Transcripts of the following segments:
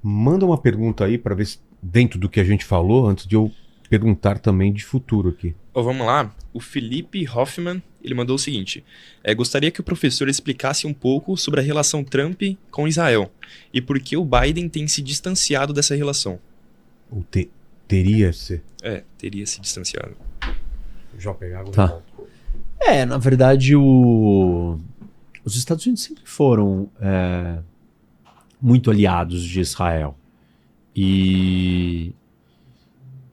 Manda uma pergunta aí para ver se dentro do que a gente falou, antes de eu perguntar também de futuro aqui. Vamos lá. O Felipe Hoffman, ele mandou o seguinte. Gostaria que o professor explicasse um pouco sobre a relação Trump com Israel e por que o Biden tem se distanciado dessa relação. Ou teria se... Teria se distanciado. Já pegar água. Tá. Na verdade, os Estados Unidos sempre foram muito aliados de Israel. E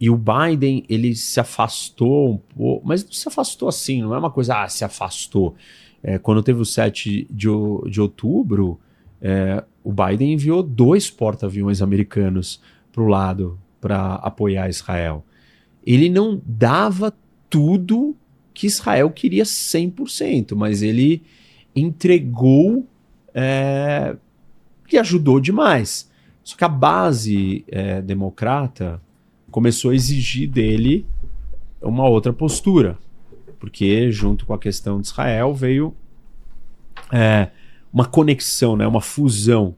o Biden, ele se afastou um pouco, mas não se afastou assim, não é uma coisa, se afastou. Quando teve o 7 de outubro, o Biden enviou 2 porta-aviões americanos para o lado para apoiar Israel. Ele não dava tudo que Israel queria 100%, mas ele entregou e ajudou demais. Só que a base democrata começou a exigir dele uma outra postura, porque junto com a questão de Israel veio uma conexão, né, uma fusão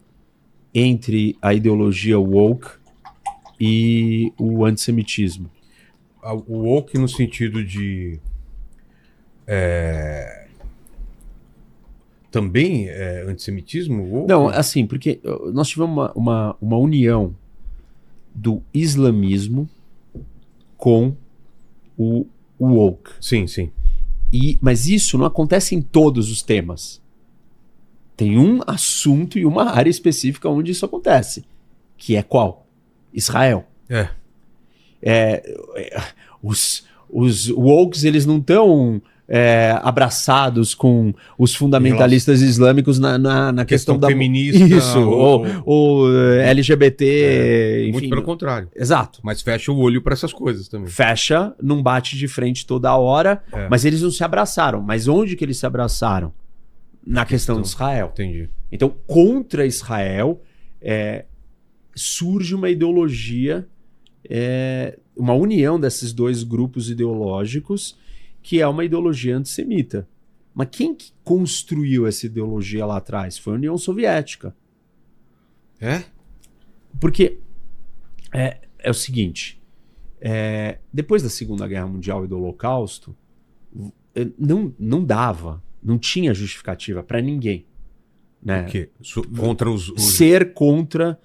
entre a ideologia woke e o antissemitismo. O woke no sentido de... também antissemitismo? Woke? Não, assim, porque nós tivemos uma união do islamismo com o woke. Sim, sim. Mas isso não acontece em todos os temas. Tem um assunto e uma área específica onde isso acontece. Que é qual? Israel. Os wokes, eles não estão abraçados com os fundamentalistas islâmicos na questão da feminista. Isso, ou LGBT, enfim. Muito pelo contrário. Exato. Mas fecha o olho para essas coisas também. Fecha, não bate de frente toda hora, mas eles não se abraçaram. Mas onde que eles se abraçaram? Na questão de Israel. Entendi. Então, contra Israel, surge uma ideologia, uma união desses 2 grupos ideológicos, que é uma ideologia antissemita. Mas quem que construiu essa ideologia lá atrás? Foi a União Soviética. Porque é o seguinte, depois da Segunda Guerra Mundial e do Holocausto, não dava, não tinha justificativa para ninguém. Né? O quê? Contra os... Ser contra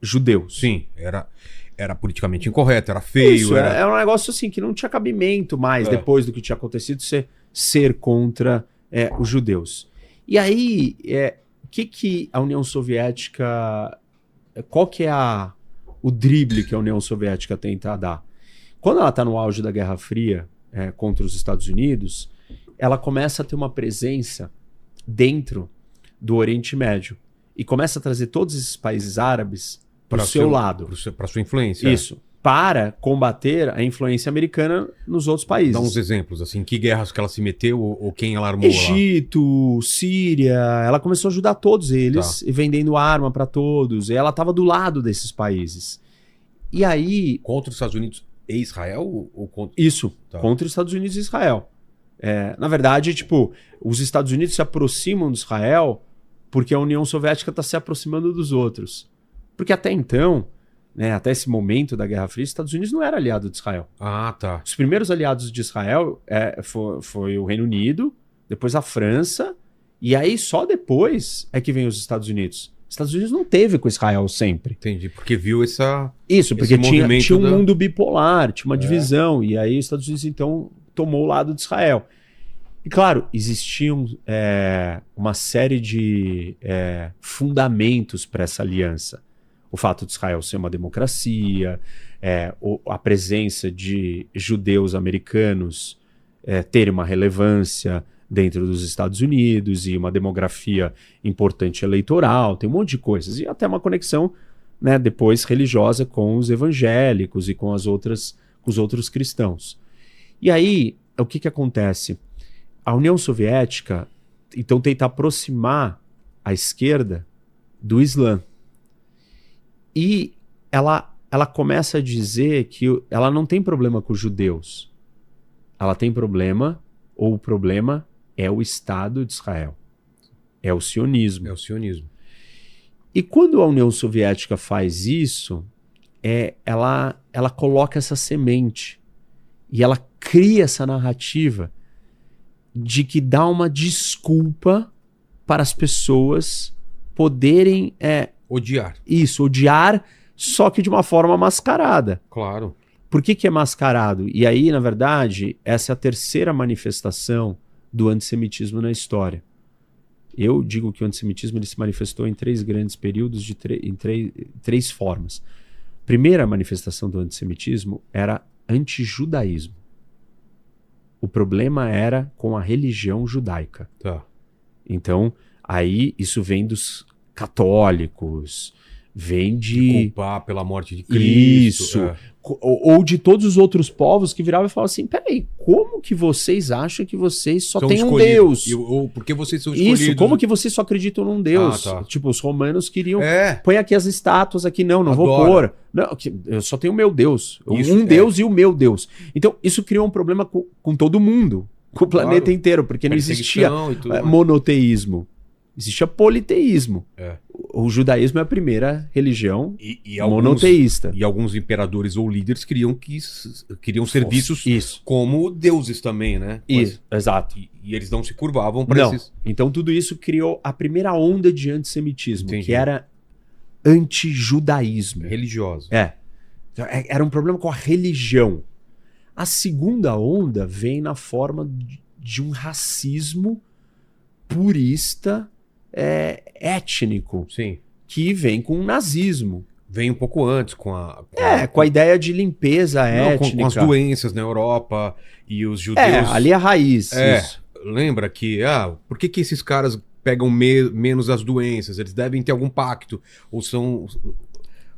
judeus. Sim, era politicamente incorreto, era feio. Isso, era um negócio assim que não tinha cabimento mais, depois do que tinha acontecido, ser contra os judeus. E aí, o que a União Soviética... Qual que é o drible que a União Soviética tenta dar? Quando ela está no auge da Guerra Fria contra os Estados Unidos, ela começa a ter uma presença dentro do Oriente Médio e começa a trazer todos esses países árabes para o seu lado. Para sua influência. Isso. Para combater a influência americana nos outros países. Dá uns exemplos, assim, que guerras que ela se meteu ou quem ela armou Egito, Síria, ela começou a ajudar todos eles, e vendendo arma para todos. E ela estava do lado desses países. E aí... Contra os Estados Unidos e Israel? Ou contra... Isso, contra os Estados Unidos e Israel. Na verdade, os Estados Unidos se aproximam de Israel porque a União Soviética está se aproximando dos outros. Porque até então, até esse momento da Guerra Fria, os Estados Unidos não era aliado de Israel. Os primeiros aliados de Israel foi o Reino Unido, depois a França, e aí só depois é que vem os Estados Unidos. Os Estados Unidos não teve com Israel sempre. Entendi, porque viu Isso, porque tinha um mundo bipolar, tinha uma divisão, e aí os Estados Unidos então tomou o lado de Israel. E claro, existiam uma série de fundamentos para essa aliança. O fato de Israel ser uma democracia, a presença de judeus americanos ter uma relevância dentro dos Estados Unidos e uma demografia importante eleitoral, tem um monte de coisas. E até uma conexão, depois religiosa com os evangélicos e com os outros cristãos. E aí, o que acontece? A União Soviética, então, tenta aproximar a esquerda do Islã. E ela começa a dizer que ela não tem problema com os judeus. Ela tem problema, ou o problema é o Estado de Israel. É o sionismo. É o sionismo. E quando a União Soviética faz isso, ela coloca essa semente e ela cria essa narrativa de que dá uma desculpa para as pessoas poderem odiar. Isso, odiar, só que de uma forma mascarada. Claro. Por que é mascarado? E aí, na verdade, essa é a terceira manifestação do antissemitismo na história. Eu digo que o antissemitismo ele se manifestou em 3 grandes períodos, em três formas. Primeira manifestação do antissemitismo era antijudaísmo. O problema era com a religião judaica. Tá. Então, aí isso vem dos católicos, vem de culpar pela morte de Cristo. Isso. Ou de todos os outros povos que viravam e falavam assim, peraí, como que vocês acham que vocês só têm um Deus? Ou porque vocês são escolhidos? Isso, como que vocês só acreditam num Deus? Tá. Tipo, os romanos queriam, põe aqui as estátuas aqui, não Adoro. vou pôr. Não, eu só tenho o meu Deus. Isso, Deus e o meu Deus. Então, isso criou um problema com todo mundo, com o planeta inteiro, porque não existia monoteísmo. Existia politeísmo. O judaísmo é a primeira religião monoteísta. E alguns imperadores ou líderes queriam ser vistos como deuses também, né? Isso, exato. E eles não se curvavam para esses... Então tudo isso criou a primeira onda de antissemitismo, que era antijudaísmo. Religioso. Era um problema com a religião. A segunda onda vem na forma de um racismo purista étnico. Sim. Que vem com o nazismo. Vem um pouco antes, com a ideia de limpeza étnica. Com as doenças na Europa e os judeus... ali é a raiz. Lembra que... por que esses caras pegam menos as doenças? Eles devem ter algum pacto. Ou são...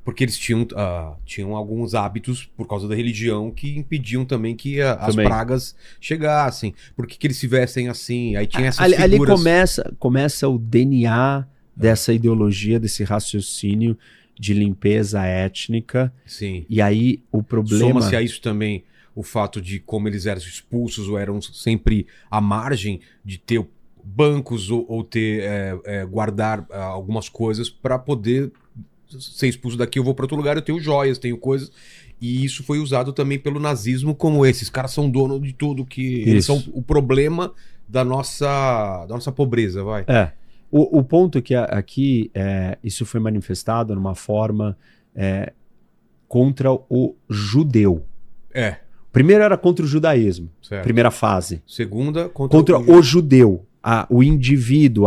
Porque eles tinham alguns hábitos, por causa da religião, que impediam também que as pragas chegassem. Por que eles se vestem assim? Aí tinha essas figuras... Ali começa o DNA dessa ideologia, desse raciocínio de limpeza étnica. Sim. E aí o problema... Soma-se a isso também o fato de como eles eram expulsos ou eram sempre à margem de ter bancos ou ter guardar algumas coisas para poder... ser expulso daqui, eu vou para outro lugar, eu tenho joias, tenho coisas. E isso foi usado também pelo nazismo como esses caras são donos de tudo, que eles são o problema da nossa pobreza, vai. O ponto é que aqui isso foi manifestado numa forma contra o judeu. Primeiro era contra o judaísmo, primeira fase. Segunda, contra o judeu, o indivíduo,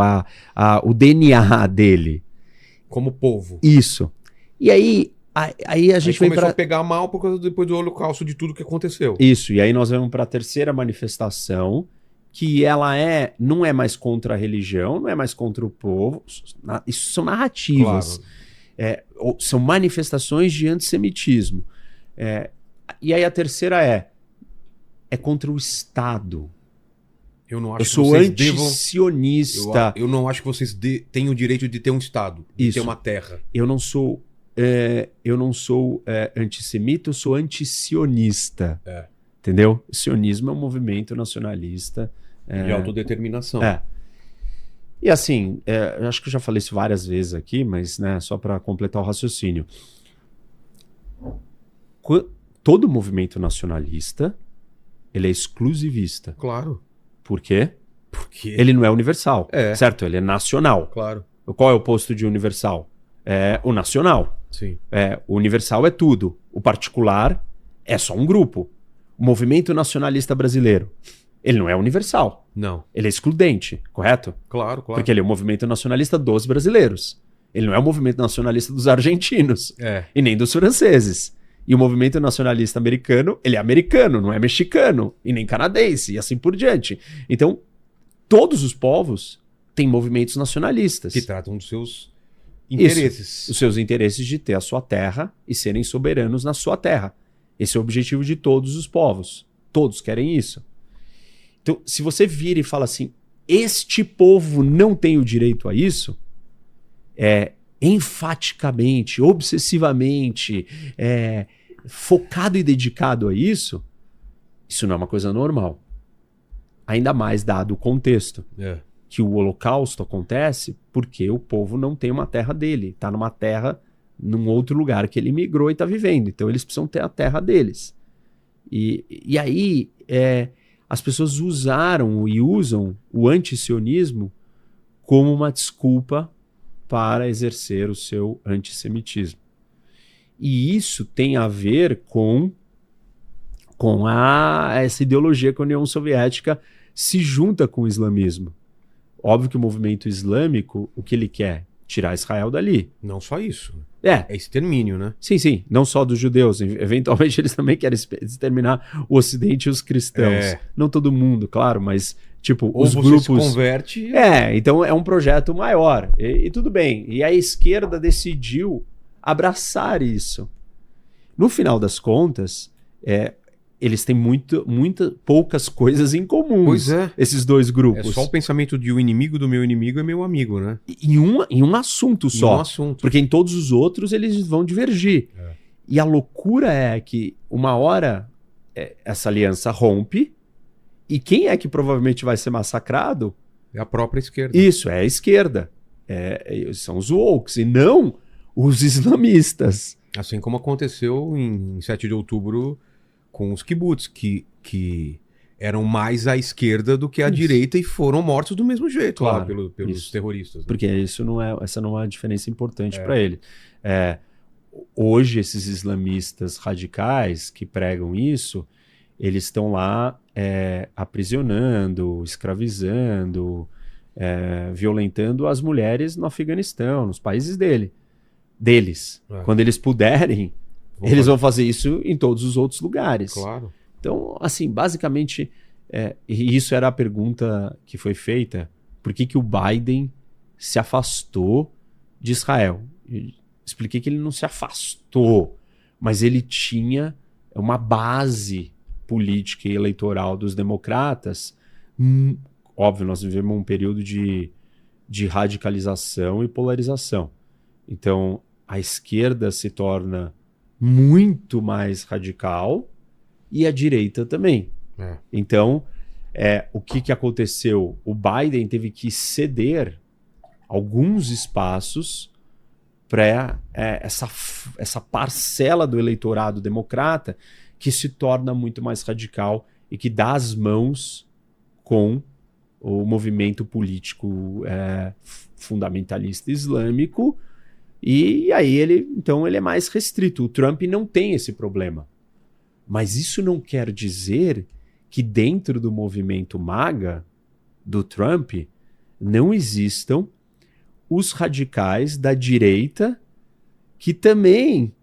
o DNA dele. Como povo. Isso. E aí a gente começou a pegar mal por causa depois do holocausto de tudo que aconteceu. Isso. E aí nós vamos para a terceira manifestação, que ela não é mais contra a religião, não é mais contra o povo. Isso são narrativas. Claro. São manifestações de antissemitismo. E aí a terceira é contra o Estado. Eu não acho eu sou antisionista. Eu não acho que vocês tenham o direito de ter um Estado, de ter uma terra. Eu não sou antissemita, eu sou antisionista. Entendeu? O sionismo é um movimento nacionalista. De autodeterminação. E assim, eu acho que eu já falei isso várias vezes aqui, mas só para completar o raciocínio. Todo movimento nacionalista, ele é exclusivista. Claro. Por quê? Porque ele não é universal, certo? Ele é nacional. Claro. Qual é o oposto de universal? É o nacional. Sim. O universal é tudo. O particular é só um grupo. O movimento nacionalista brasileiro, ele não é universal. Não. Ele é excludente, correto? Claro. Porque ele é o movimento nacionalista dos brasileiros. Ele não é o movimento nacionalista dos argentinos. E nem dos franceses. E o movimento nacionalista americano, ele é americano, não é mexicano, e nem canadense, e assim por diante. Então, todos os povos têm movimentos nacionalistas. Que tratam dos seus interesses. Os seus interesses de ter a sua terra e serem soberanos na sua terra. Esse é o objetivo de todos os povos. Todos querem isso. Então, se você vira e fala assim, este povo não tem o direito a isso, enfaticamente, obsessivamente, focado e dedicado a isso não é uma coisa normal. Ainda mais dado o contexto. que o Holocausto acontece porque o povo não tem uma terra dele, está numa terra, num outro lugar que ele migrou e está vivendo. Então eles precisam ter a terra deles. E aí as pessoas usaram e usam o antissionismo como uma desculpa para exercer o seu antissemitismo. E isso tem a ver com essa ideologia que a União Soviética se junta com o islamismo. Óbvio que o movimento islâmico, o que ele quer? Tirar Israel dali. Não só isso. É extermínio, né? Sim. Não só dos judeus. Eventualmente eles também querem exterminar o Ocidente e os cristãos. Não todo mundo, claro, mas tipo, ou os você grupos... se converte... então é um projeto maior. E tudo bem. E a esquerda decidiu abraçar isso. No final das contas, eles têm poucas coisas em comum. Pois é. Esses dois grupos. É só o pensamento de o inimigo do meu inimigo é meu amigo, né? Em um assunto só. Em um assunto. Porque em todos os outros eles vão divergir. E a loucura é que uma hora essa aliança rompe e quem é que provavelmente vai ser massacrado? É a própria esquerda. Isso, é a esquerda. São os wokes e não os islamistas. Assim como aconteceu em 7 de outubro com os kibbutz, que eram mais à esquerda do que à direita e foram mortos do mesmo jeito, claro, lá, pelos terroristas. Né? Porque essa não é uma diferença importante para ele. Hoje, esses islamistas radicais que pregam isso, eles estão lá aprisionando, escravizando, violentando as mulheres no Afeganistão, nos países deles. Quando eles puderem, eles vão fazer isso em todos os outros lugares. Claro. Então, assim, basicamente, e isso era a pergunta que foi feita, por que o Biden se afastou de Israel? Eu expliquei que ele não se afastou, mas ele tinha uma base política e eleitoral dos democratas. Óbvio, nós vivemos um período de radicalização e polarização. Então, a esquerda se torna muito mais radical e a direita também. Então, o que aconteceu? O Biden teve que ceder alguns espaços para essa parcela do eleitorado democrata que se torna muito mais radical e que dá as mãos com o movimento político fundamentalista islâmico. E aí ele é mais restrito. O Trump não tem esse problema. Mas isso não quer dizer que dentro do movimento MAGA do Trump não existam os radicais da direita que também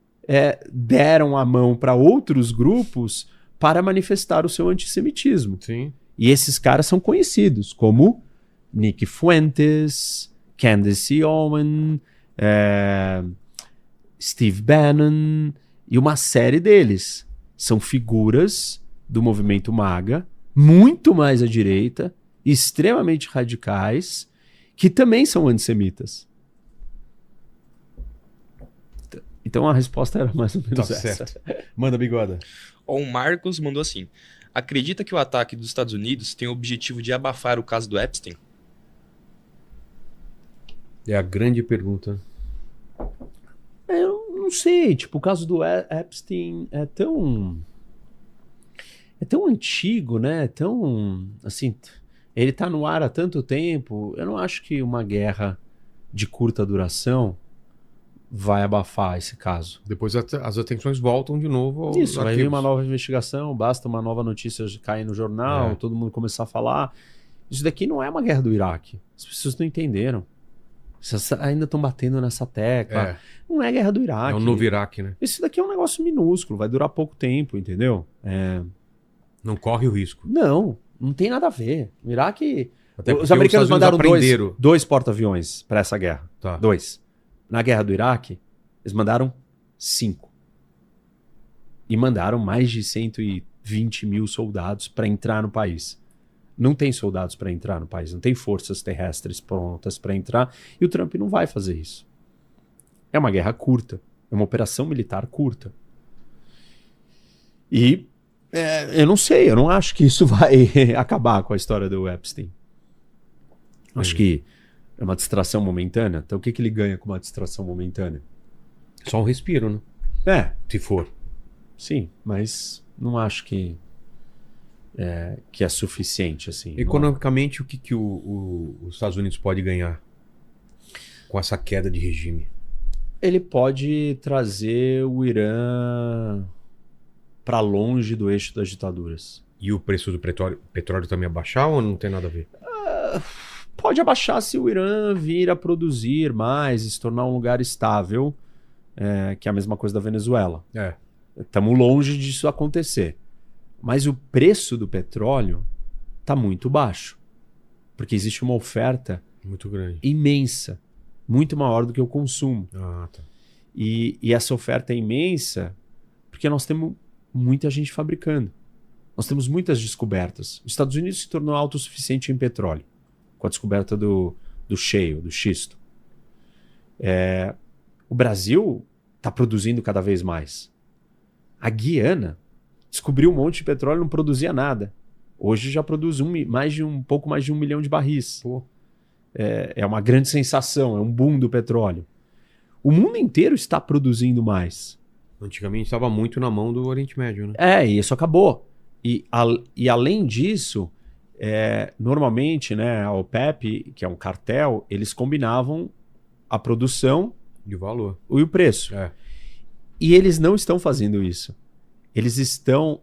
deram a mão para outros grupos para manifestar o seu antissemitismo. Sim. E esses caras são conhecidos como Nick Fuentes, Candace Owens, Steve Bannon e uma série deles. São figuras do movimento MAGA, muito mais à direita, extremamente radicais, que também são antissemitas. Então a resposta era mais ou menos essa. Certo. Manda, Bigoda. O Marcos mandou assim: acredita que o ataque dos Estados Unidos tem o objetivo de abafar o caso do Epstein? É a grande pergunta. Eu não sei, tipo, o caso do Epstein é tão antigo, né? Tão, assim, ele tá no ar há tanto tempo. Eu não acho que uma guerra de curta duração vai abafar esse caso. Depois as atenções voltam de novo aos Isso, vai vir arquivos. uma nova investigação, basta uma nova notícia cair no jornal, todo mundo começar a falar. Isso daqui não é uma guerra do Iraque. As pessoas não entenderam. Vocês ainda estão batendo nessa tecla. Não é guerra do Iraque. É o novo Iraque, né? Isso daqui é um negócio minúsculo, vai durar pouco tempo, entendeu? Não corre o risco. Não tem nada a ver. O Iraque... Até os americanos mandaram aprenderam. dois porta-aviões para essa guerra. Tá. 2. Na guerra do Iraque, eles mandaram 5. E mandaram mais de 120 mil soldados para entrar no país. Não tem soldados para entrar no país, não tem forças terrestres prontas para entrar, e o Trump não vai fazer isso. É uma guerra curta, é uma operação militar curta. E eu não sei, eu não acho que isso vai acabar com a história do Epstein. Acho que é uma distração momentânea. Então o que ele ganha com uma distração momentânea? Só um respiro, né? Se for. Sim, mas não acho que é suficiente, assim. Economicamente, o que os Estados Unidos pode ganhar com essa queda de regime? Ele pode trazer o Irã para longe do eixo das ditaduras. E o preço do petróleo também abaixar ou não tem nada a ver? Pode abaixar se o Irã vir a produzir mais e se tornar um lugar estável, que é a mesma coisa da Venezuela. Estamos longe disso acontecer. Mas o preço do petróleo está muito baixo. Porque existe uma oferta muito grande, imensa, muito maior do que o consumo. Tá. E essa oferta é imensa porque nós temos muita gente fabricando. Nós temos muitas descobertas. Os Estados Unidos se tornou autossuficiente em petróleo, com a descoberta do shale, do xisto. O Brasil está produzindo cada vez mais. A Guiana descobriu um monte de petróleo e não produzia nada. Hoje já produz pouco mais de 1 milhão de barris. É uma grande sensação, é um boom do petróleo. O mundo inteiro está produzindo mais. Antigamente estava muito na mão do Oriente Médio, né? E isso acabou. E além disso, normalmente, né, a OPEP, que é um cartel, eles combinavam a produção e o valor e o preço. E eles não estão fazendo isso. Eles estão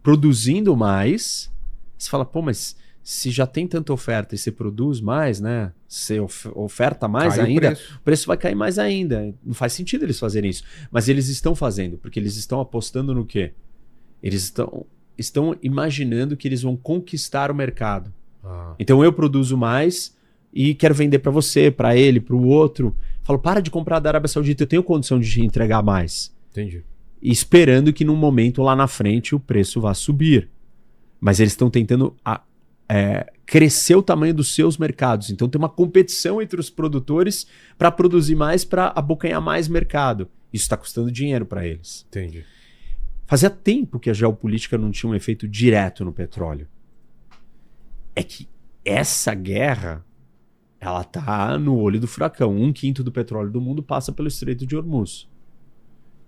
produzindo mais. Você fala, pô, mas se já tem tanta oferta e você produz mais, né? Você oferta mais ainda, o preço vai cair mais ainda. Não faz sentido eles fazerem isso. Mas eles estão fazendo, porque eles estão apostando no quê? Eles estão imaginando que eles vão conquistar o mercado. Então eu produzo mais e quero vender para você, para ele, para o outro. Falo, para de comprar da Arábia Saudita, eu tenho condição de te entregar mais. Entendi. E esperando que num momento lá na frente o preço vá subir. Mas eles estão tentando crescer o tamanho dos seus mercados. Então tem uma competição entre os produtores para produzir mais, para abocanhar mais mercado. Isso está custando dinheiro para eles. Entendi. Fazia tempo que a geopolítica não tinha um efeito direto no petróleo. É que essa guerra, ela tá no olho do furacão. 1/5 do petróleo do mundo passa pelo Estreito de Hormuz.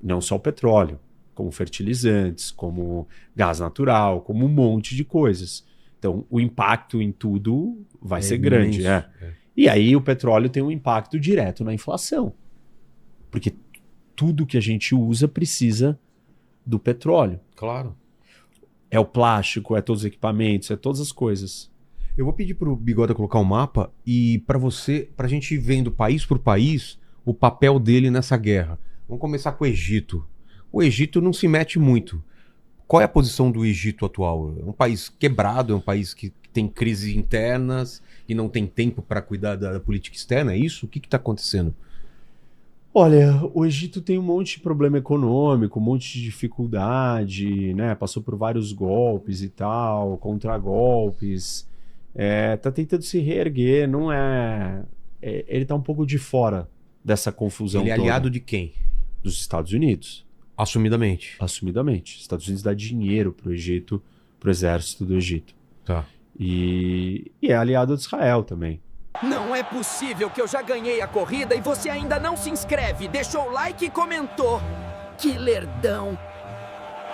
Não só o petróleo, como fertilizantes, como gás natural, como um monte de coisas. Então, o impacto em tudo vai ser grande. E aí o petróleo tem um impacto direto na inflação. Porque tudo que a gente usa precisa do petróleo. Claro. É o plástico, é todos os equipamentos, é todas as coisas. Eu vou pedir pro Bigode colocar um mapa e pra gente ir vendo país por país o papel dele nessa guerra. Vamos começar com o Egito. O Egito não se mete muito. Qual é a posição do Egito atual? É um país quebrado, é um país que tem crises internas e não tem tempo para cuidar da política externa, é isso? O que está acontecendo? Olha, o Egito tem um monte de problema econômico, um monte de dificuldade, né? Passou por vários golpes e tal, contragolpes. Tá tentando se reerguer, não é... Ele tá um pouco de fora dessa confusão toda. Ele é aliado de quem? Dos Estados Unidos. Assumidamente? Assumidamente. Os Estados Unidos dá dinheiro pro Egito, pro exército do Egito. Tá. E é aliado de Israel também. Não é possível que eu já ganhei a corrida e você ainda não se inscreve, deixou o like e comentou. Que lerdão!